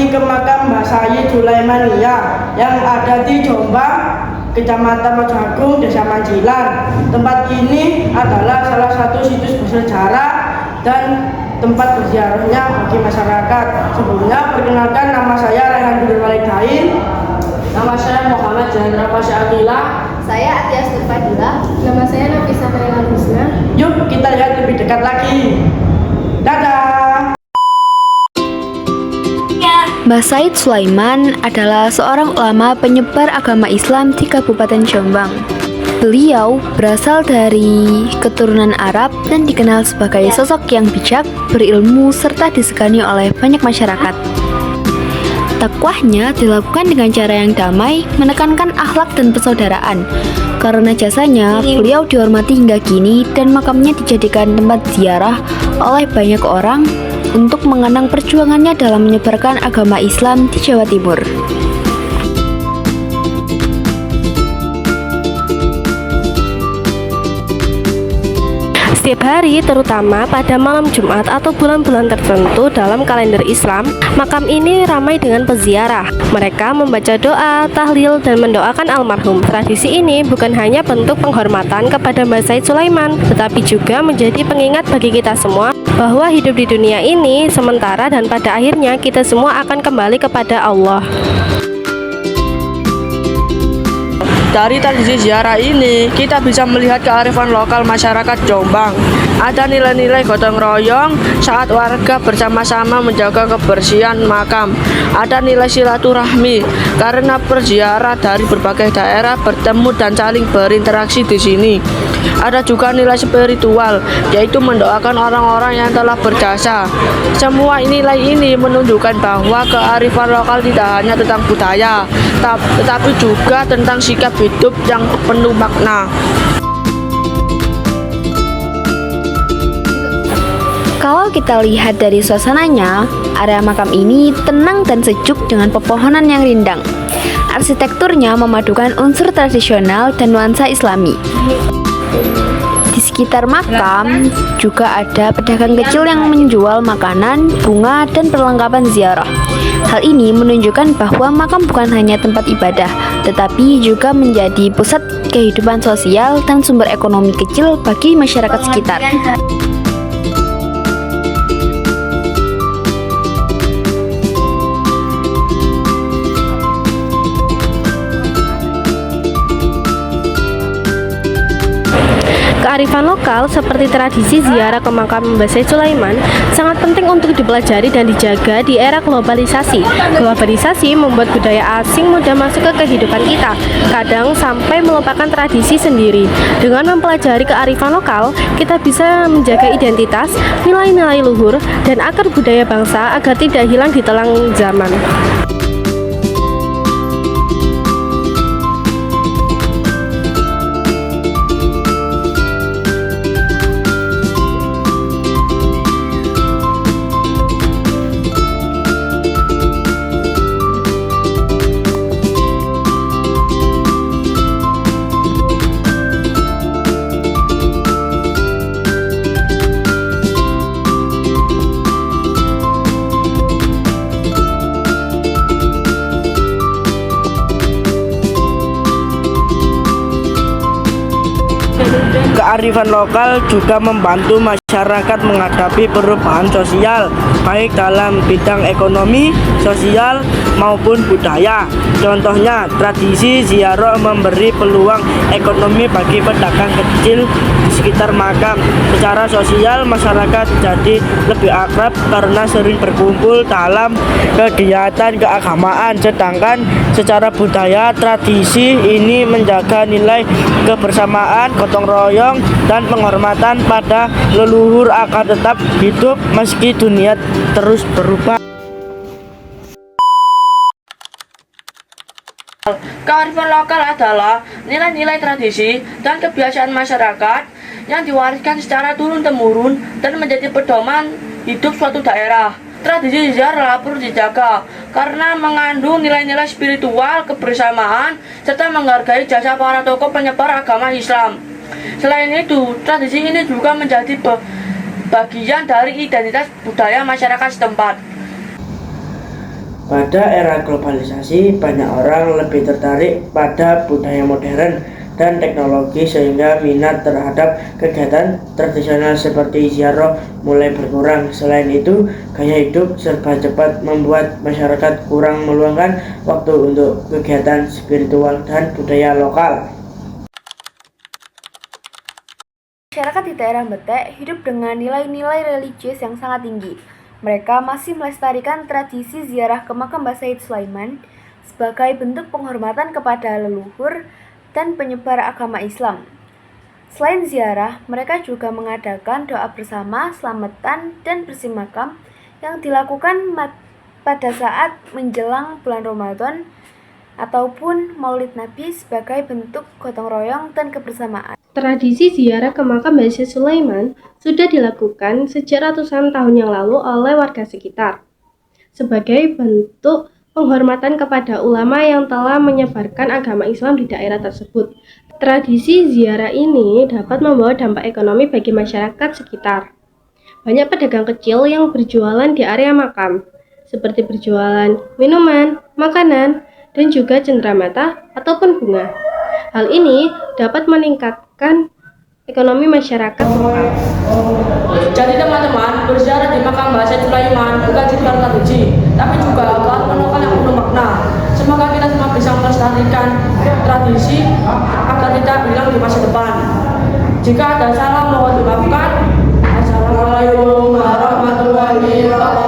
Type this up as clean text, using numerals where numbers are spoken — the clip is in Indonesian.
pergi ke makam Mbah Sayyid Sulaimania yang ada di Jombang, Kecamatan Mojoagung, Desa Manjilan. Tempat ini adalah salah satu situs bersejarah dan tempat berziarahnya bagi masyarakat. Sebelumnya, perkenalkan, nama saya Rehan Abdul Walidain. Nama saya Muhammad Jahendra Pasha Akila. Saya Atias Nurfadila. Nama saya Nafisa Khairul Husna. Yuk kita lihat lebih dekat lagi. Dadah. Mbah Sayyid Sulaiman adalah seorang ulama penyebar agama Islam di Kabupaten Jombang. Beliau berasal dari keturunan Arab dan dikenal sebagai sosok yang bijak, berilmu, serta disegani oleh banyak masyarakat. Dakwahnya dilakukan dengan cara yang damai, menekankan akhlak dan persaudaraan. Karena jasanya, beliau dihormati hingga kini dan makamnya dijadikan tempat ziarah oleh banyak orang untuk mengenang perjuangannya dalam menyebarkan agama Islam di Jawa Timur. Setiap hari, terutama pada malam Jumat atau bulan-bulan tertentu dalam kalender Islam, makam ini ramai dengan peziarah. Mereka membaca doa, tahlil, dan mendoakan almarhum. Tradisi ini bukan hanya bentuk penghormatan kepada Mbah Sayyid Sulaiman, tetapi juga menjadi pengingat bagi kita semua bahwa hidup di dunia ini sementara dan pada akhirnya kita semua akan kembali kepada Allah. Dari tradisi ziarah ini, kita bisa melihat kearifan lokal masyarakat Jombang. Ada nilai-nilai gotong royong saat warga bersama-sama menjaga kebersihan makam. Ada nilai silaturahmi karena berziarah dari berbagai daerah bertemu dan saling berinteraksi di sini. Ada juga nilai spiritual, yaitu mendoakan orang-orang yang telah berjasa. Semua nilai ini menunjukkan bahwa kearifan lokal tidak hanya tentang budaya, tetapi juga tentang sikap hidup yang penuh makna. Kalau kita lihat dari suasananya, area makam ini tenang dan sejuk dengan pepohonan yang rindang. Arsitekturnya memadukan unsur tradisional dan nuansa Islami. Di sekitar makam juga ada pedagang kecil yang menjual makanan, bunga, dan perlengkapan ziarah. Hal ini menunjukkan bahwa makam bukan hanya tempat ibadah, tetapi juga menjadi pusat kehidupan sosial dan sumber ekonomi kecil bagi masyarakat sekitar. Kearifan lokal seperti tradisi ziarah ke makam Mbah Sayyid Sulaiman sangat penting untuk dipelajari dan dijaga di era globalisasi. Globalisasi membuat budaya asing mudah masuk ke kehidupan kita, kadang sampai melupakan tradisi sendiri. Dengan mempelajari kearifan lokal, kita bisa menjaga identitas, nilai-nilai luhur, dan akar budaya bangsa agar tidak hilang di telang zaman. Kearifan lokal juga membantu masyarakat menghadapi perubahan sosial, baik dalam bidang ekonomi, sosial, maupun budaya. Contohnya, tradisi ziarah memberi peluang ekonomi bagi pedagang kecil di sekitar makam. Secara sosial, masyarakat jadi lebih akrab karena sering berkumpul dalam kegiatan keagamaan. Sedangkan secara budaya, tradisi ini menjaga nilai kebersamaan, gotong royong, dan penghormatan pada leluhur agar tetap hidup meski dunia terus berubah. Kearifan lokal adalah nilai-nilai tradisi dan kebiasaan masyarakat yang diwariskan secara turun-temurun dan menjadi pedoman hidup suatu daerah. Tradisi ziarah perlu dijaga karena mengandung nilai-nilai spiritual, kebersamaan, serta menghargai jasa para tokoh penyebar agama Islam. Selain itu, tradisi ini juga menjadi bagian dari identitas budaya masyarakat setempat. Pada era globalisasi, banyak orang lebih tertarik pada budaya modern dan teknologi sehingga minat terhadap kegiatan tradisional seperti ziarah mulai berkurang. Selain itu, gaya hidup serba cepat membuat masyarakat kurang meluangkan waktu untuk kegiatan spiritual dan budaya lokal. Masyarakat di daerah Betek hidup dengan nilai-nilai religius yang sangat tinggi. Mereka masih melestarikan tradisi ziarah ke makam Mbah Said Sulaiman sebagai bentuk penghormatan kepada leluhur dan penyebar agama Islam. Selain ziarah, mereka juga mengadakan doa bersama, selamatan, dan bersih makam yang dilakukan pada saat menjelang bulan Ramadan ataupun Maulid Nabi sebagai bentuk gotong royong dan kebersamaan. Tradisi ziarah ke makam Mbah Said Sulaiman sudah dilakukan sejak ratusan tahun yang lalu oleh warga sekitar sebagai bentuk penghormatan kepada ulama yang telah menyebarkan agama Islam di daerah tersebut. Tradisi ziarah ini dapat membawa dampak ekonomi bagi masyarakat sekitar. Banyak pedagang kecil yang berjualan di area makam, seperti berjualan minuman, makanan, dan juga cenderamata ataupun bunga. Hal ini dapat meningkatkan ekonomi masyarakat lokal. Jadi teman-teman, berziarah di makam Mbah Said Sulaiman bukan sekedar tradisi, tapi juga kearifan lokal yang penuh makna. Semoga kita semua bisa melestarikan tradisi agar tidak hilang di masa depan. Jika ada salah mohon dimaafkan. Assalamualaikum warahmatullahi wabarakatuh.